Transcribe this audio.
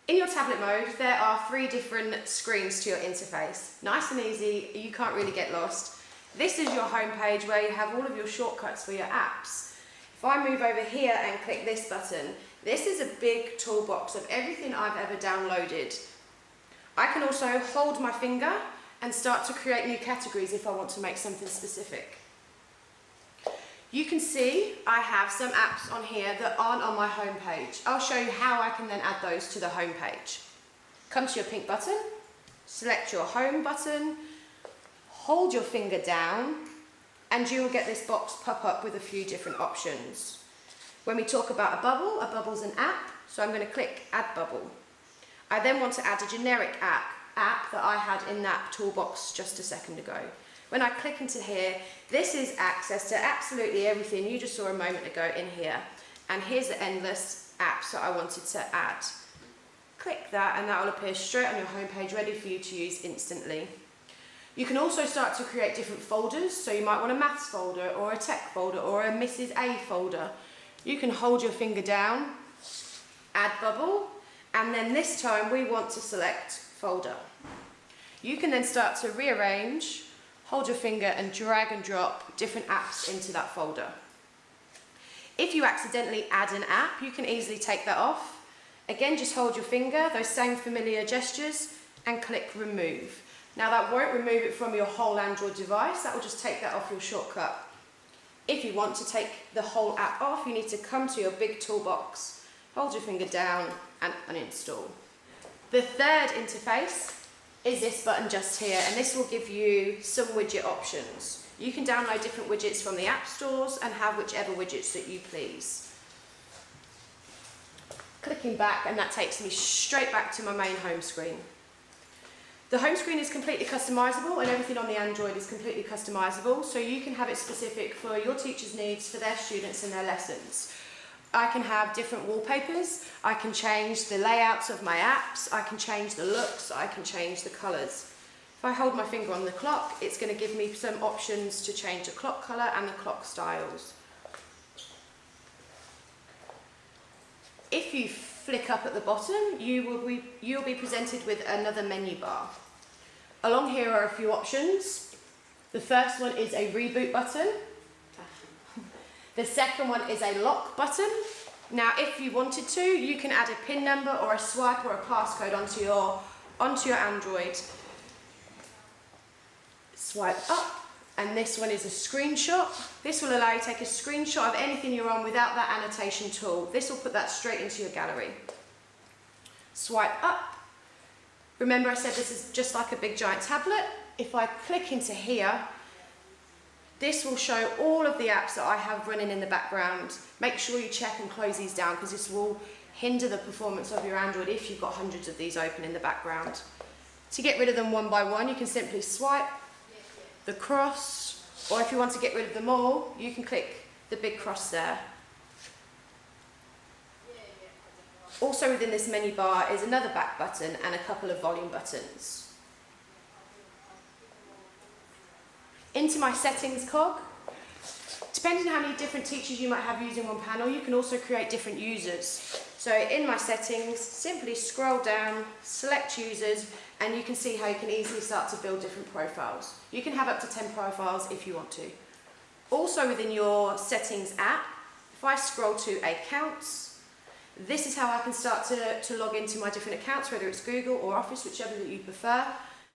In your tablet mode, there are 3 different screens to your interface. Nice and easy, you can't really get lost. This is your home page where you have all of your shortcuts for your apps. If I move over here and click this button, this is a big toolbox of everything I've ever downloaded. I can also hold my finger and start to create new categories if I want to make something specific. You can see I have some apps on here that aren't on my home page. I'll show you how I can then add those to the home page. Come to your pink button, select your home button, hold your finger down, and you will get this box pop up with a few different options. When we talk about a bubble's an app, so I'm going to click Add Bubble. I then want to add a generic app that I had in that toolbox just a second ago. When I click into here, this is access to absolutely everything you just saw a moment ago in here. And here's the endless apps that I wanted to add. Click that and that will appear straight on your home page, ready for you to use instantly. You can also start to create different folders, so you might want a maths folder or a tech folder or a Mrs. A folder. You can hold your finger down, add bubble, and then this time we want to select folder. You can then start to rearrange, hold your finger and drag and drop different apps into that folder. If you accidentally add an app, you can easily take that off. Again, just hold your finger, those same familiar gestures, and click remove. Now that won't remove it from your whole Android device, that will just take that off your shortcut. If you want to take the whole app off, you need to come to your big toolbox, hold your finger down and uninstall. The third interface is this button just here, and this will give you some widget options. You can download different widgets from the app stores and have whichever widgets that you please. Clicking back, and that takes me straight back to my main home screen. The home screen is completely customizable, and everything on the Android is completely customizable, so you can have it specific for your teacher's needs, for their students and their lessons. I can have different wallpapers, I can change the layouts of my apps, I can change the looks, I can change the colours. If I hold my finger on the clock, it's going to give me some options to change the clock colour and the clock styles. If you flick up at the bottom, you'll be presented with another menu bar. Along here are a few options. The first one is a reboot button. The second one is a lock button. Now, if you wanted to, you can add a PIN number or a swipe or a passcode onto your Android. Swipe up, and this one is a screenshot. This will allow you to take a screenshot of anything you're on without that annotation tool. This will put that straight into your gallery. Swipe up. Remember I said this is just like a big giant tablet. If I click into here, this will show all of the apps that I have running in the background. Make sure you check and close these down, because this will hinder the performance of your Android if you've got hundreds of these open in the background. To get rid of them one by one, you can simply swipe the cross, or if you want to get rid of them all, you can click the big cross there. Also within this menu bar is another back button and a couple of volume buttons. Into my settings cog. Depending on how many different teachers you might have using one panel, you can also create different users. So in my settings, simply scroll down, select users, and you can see how you can easily start to build different profiles. You can have up to 10 profiles if you want to. Also within your settings app, if I scroll to accounts, this is how I can start to log into my different accounts, whether it's Google or Office, whichever that you prefer.